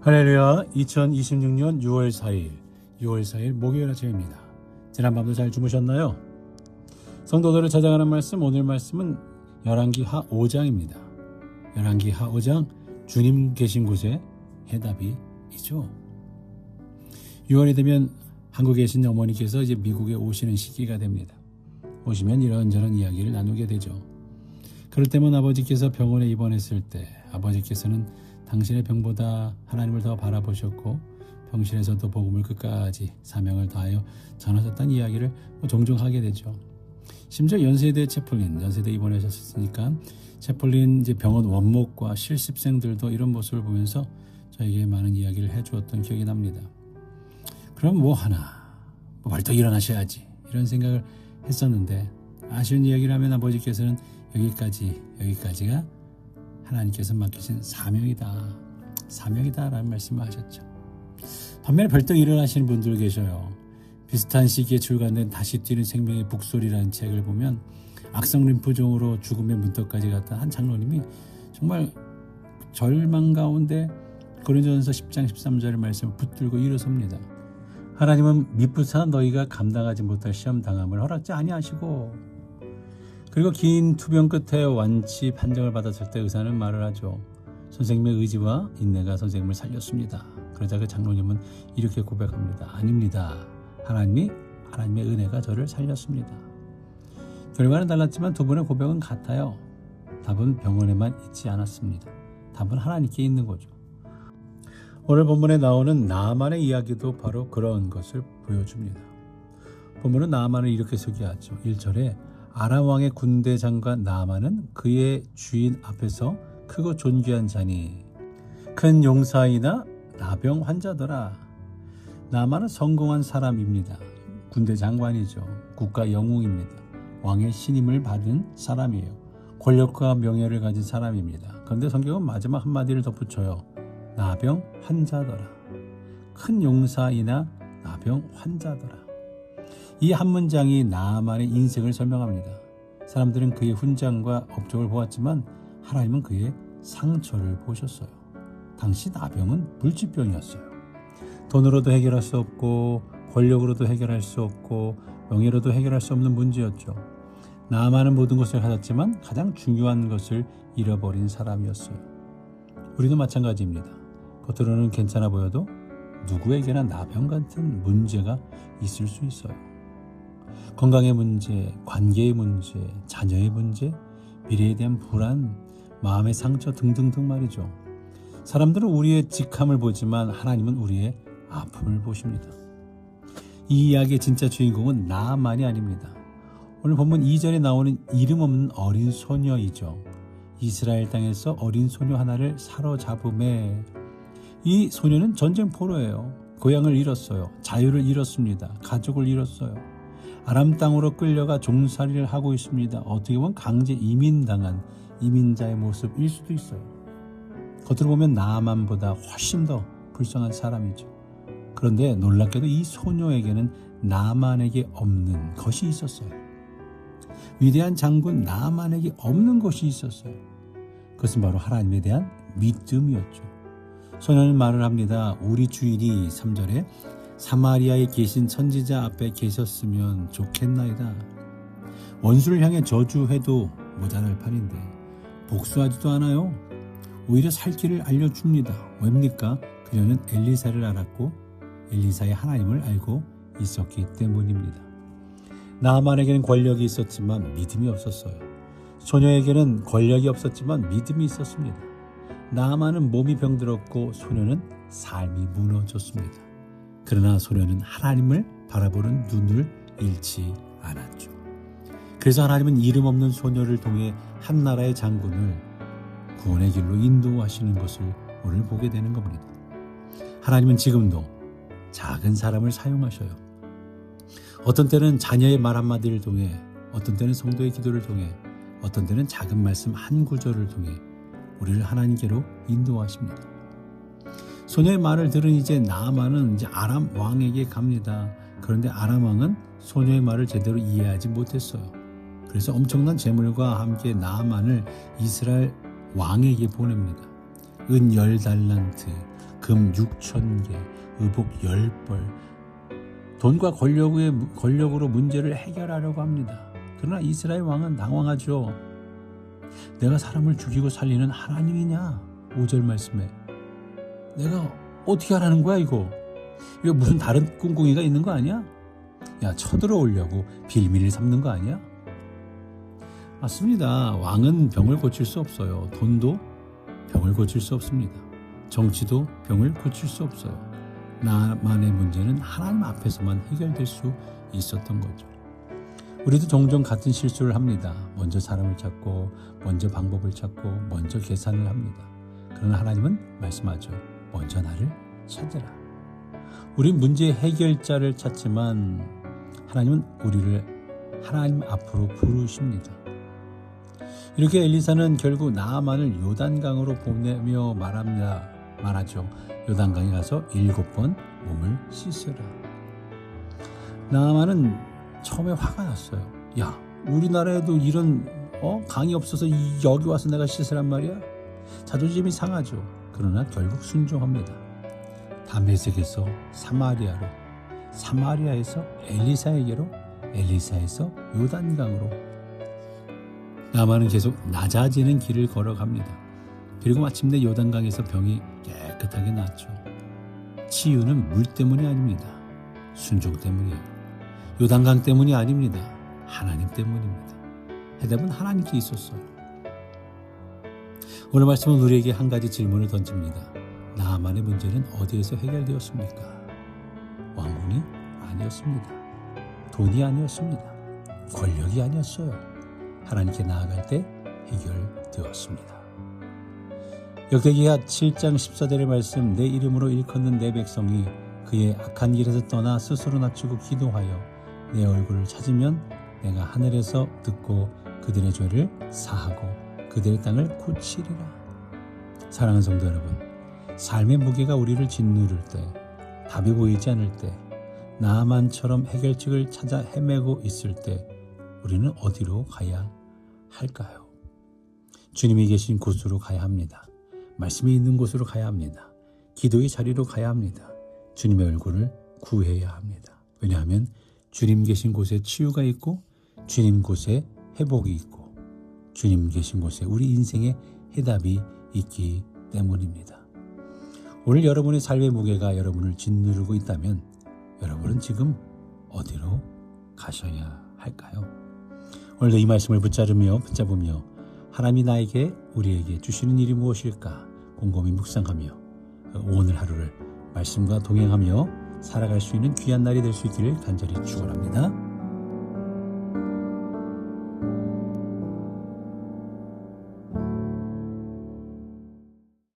할렐루야. 2026년 6월 4일 목요일 아침입니다. 지난밤도 잘 주무셨나요? 성도들을 찾아가는 말씀, 오늘 말씀은 열왕기하 5장입니다. 열왕기하 5장, 주님 계신 곳에 해답이 있죠. 6월이 되면 한국에 계신 어머니께서 이제 미국에 오시는 시기가 됩니다. 오시면 이런저런 이야기를 나누게 되죠. 그럴 때면 아버지께서 병원에 입원했을 때 아버지께서는 당신의 병보다 하나님을 더 바라보셨고 병실에서도 복음을 끝까지 사명을 다하여 전하셨다는 이야기를 종종 하게 되죠. 심지어 연세대 채플린, 연세대 입원하셨으니까 채플린 이제 병원 원목과 실습생들도 이런 모습을 보면서 저에게 많은 이야기를 해주었던 기억이 납니다. 그럼 뭐 하나, 벌떡 일어나셔야지 이런 생각을 했었는데 아쉬운 이야기를 하면 아버지께서는 여기까지가 하나님께서 맡기신 사명이다 라는 말씀을 하셨죠. 반면에 벌떡 일어나시는 분들 계셔요. 비슷한 시기에 출간된 다시 뛰는 생명의 북소리라는 책을 보면 악성 림프종으로 죽음의 문턱까지 갔던 한 장로님이 정말 절망 가운데 고린도전서 10장 13절의 말씀을 붙들고 일어섭니다. 하나님은 미쁘사 너희가 감당하지 못할 시험 당함을 허락지 아니하시고, 그리고 긴 투병 끝에 완치 판정을 받았을 때 의사는 말을 하죠. 선생님의 의지와 인내가 선생님을 살렸습니다. 그러자 그 장로님은 이렇게 고백합니다. 아닙니다. 하나님의 은혜가 저를 살렸습니다. 결과는 달랐지만 두 분의 고백은 같아요. 답은 병원에만 있지 않았습니다. 답은 하나님께 있는 거죠. 오늘 본문에 나오는 나아만의 이야기도 바로 그런 것을 보여줍니다. 본문은 나아만을 이렇게 소개하죠. 1절에 아람 왕의 군대 장관 나아만은 그의 주인 앞에서 크고 존귀한 자니 큰 용사이나 나병 환자더라. 나아만은 성공한 사람입니다. 군대 장관이죠. 국가 영웅입니다. 왕의 신임을 받은 사람이에요. 권력과 명예를 가진 사람입니다. 그런데 성경은 마지막 한마디를 덧붙여요. 나병 환자더라. 큰 용사이나 나병 환자더라. 이 한 문장이 나아만의 인생을 설명합니다. 사람들은 그의 훈장과 업적을 보았지만 하나님은 그의 상처를 보셨어요. 당시 나병은 불치병이었어요. 돈으로도 해결할 수 없고 권력으로도 해결할 수 없고 명예로도 해결할 수 없는 문제였죠. 나아만은 모든 것을 가졌지만 가장 중요한 것을 잃어버린 사람이었어요. 우리도 마찬가지입니다. 겉으로는 괜찮아 보여도 누구에게나 나병 같은 문제가 있을 수 있어요. 건강의 문제, 관계의 문제, 자녀의 문제, 미래에 대한 불안, 마음의 상처 등등등 말이죠. 사람들은 우리의 직함을 보지만 하나님은 우리의 아픔을 보십니다. 이 이야기의 진짜 주인공은 나아만이 아닙니다. 오늘 본문 2절에 나오는 이름 없는 어린 소녀이죠. 이스라엘 땅에서 어린 소녀 하나를 사로잡음에 이 소녀는 전쟁 포로예요. 고향을 잃었어요. 자유를 잃었습니다. 가족을 잃었어요. 아람 땅으로 끌려가 종살이를 하고 있습니다. 어떻게 보면 강제 이민당한 이민자의 모습일 수도 있어요. 겉으로 보면 나아만보다 훨씬 더 불쌍한 사람이죠. 그런데 놀랍게도 이 소녀에게는 나아만에게 없는 것이 있었어요. 위대한 장군 나아만에게 없는 것이 있었어요. 그것은 바로 하나님에 대한 믿음이었죠. 소녀는 말을 합니다. 우리 주인이 3절에 사마리아에 계신 선지자 앞에 계셨으면 좋겠나이다. 원수를 향해 저주해도 모자랄 판인데 복수하지도 않아요. 오히려 살 길을 알려줍니다. 왜입니까? 그녀는 엘리사를 알았고 엘리사의 하나님을 알고 있었기 때문입니다. 나아만에게는 권력이 있었지만 믿음이 없었어요. 소녀에게는 권력이 없었지만 믿음이 있었습니다. 나아만은 몸이 병들었고 소녀는 삶이 무너졌습니다. 그러나 소녀는 하나님을 바라보는 눈을 잃지 않았죠. 그래서 하나님은 이름 없는 소녀를 통해 한 나라의 장군을 구원의 길로 인도하시는 것을 오늘 보게 되는 겁니다. 하나님은 지금도 작은 사람을 사용하셔요. 어떤 때는 자녀의 말 한마디를 통해, 어떤 때는 성도의 기도를 통해, 어떤 때는 작은 말씀 한 구절을 통해 우리를 하나님께로 인도하십니다. 소녀의 말을 들은 이제 나아만은 이제 아람 왕에게 갑니다. 그런데 아람 왕은 소녀의 말을 제대로 이해하지 못했어요. 그래서 엄청난 재물과 함께 나아만을 이스라엘 왕에게 보냅니다. 은 10달란트, 금 6,000개, 의복 10벌, 돈과 권력으로 문제를 해결하려고 합니다. 그러나 이스라엘 왕은 당황하죠. 내가 사람을 죽이고 살리는 하나님이냐? 5절 말씀에 내가 어떻게 하라는 거야 이거? 이거 무슨 다른 꿍꿍이가 있는 거 아니야? 야, 쳐들어오려고 빌미를 삼는 거 아니야? 맞습니다. 왕은 병을 고칠 수 없어요. 돈도 병을 고칠 수 없습니다. 정치도 병을 고칠 수 없어요. 나만의 문제는 하나님 앞에서만 해결될 수 있었던 거죠. 우리도 종종 같은 실수를 합니다. 먼저 사람을 찾고, 먼저 방법을 찾고, 먼저 계산을 합니다. 그러나 하나님은 말씀하죠. 먼저 나를 찾으라. 우린 문제의 해결자를 찾지만 하나님은 우리를 하나님 앞으로 부르십니다. 이렇게 엘리사는 결국 나아만을 요단강으로 보내며 말하죠. 요단강에 가서 7번 몸을 씻으라. 나아만은 처음에 화가 났어요. 야, 우리나라에도 이런 강이 없어서 여기 와서 내가 씻으란 말이야? 자존심이 상하죠. 그러나 결국 순종합니다. 다메섹에서 사마리아로, 사마리아에서 엘리사에게로, 엘리사에서 요단강으로. 나아만은 계속 낮아지는 길을 걸어갑니다. 그리고 마침내 요단강에서 병이 깨끗하게 낫죠. 치유는 물 때문이 아닙니다. 순종 때문이에요. 요단강 때문이 아닙니다. 하나님 때문입니다. 해답은 하나님께 있었어요. 오늘 말씀은 우리에게 한 가지 질문을 던집니다. 나아만의 문제는 어디에서 해결되었습니까? 왕궁이 아니었습니다. 돈이 아니었습니다. 권력이 아니었어요. 하나님께 나아갈 때 해결되었습니다. 역대기하 7장 14절의 말씀, 내 이름으로 일컫는 내 백성이 그의 악한 길에서 떠나 스스로 낮추고 기도하여 내 얼굴을 찾으면 내가 하늘에서 듣고 그들의 죄를 사하고 그들의 땅을 고치리라. 사랑하는 성도 여러분, 삶의 무게가 우리를 짓누를 때, 답이 보이지 않을 때, 나아만처럼 해결책을 찾아 헤매고 있을 때 우리는 어디로 가야 할까요? 주님이 계신 곳으로 가야 합니다. 말씀이 있는 곳으로 가야 합니다. 기도의 자리로 가야 합니다. 주님의 얼굴을 구해야 합니다. 왜냐하면 주님 계신 곳에 치유가 있고, 주님 곳에 회복이 있고, 주님 계신 곳에 우리 인생의 해답이 있기 때문입니다. 오늘 여러분의 삶의 무게가 여러분을 짓누르고 있다면 여러분은 지금 어디로 가셔야 할까요? 오늘도 이 말씀을 붙잡으며 하나님이 나에게, 우리에게 주시는 일이 무엇일까 곰곰이 묵상하며 오늘 하루를 말씀과 동행하며 살아갈 수 있는 귀한 날이 될 수 있기를 간절히 축원합니다.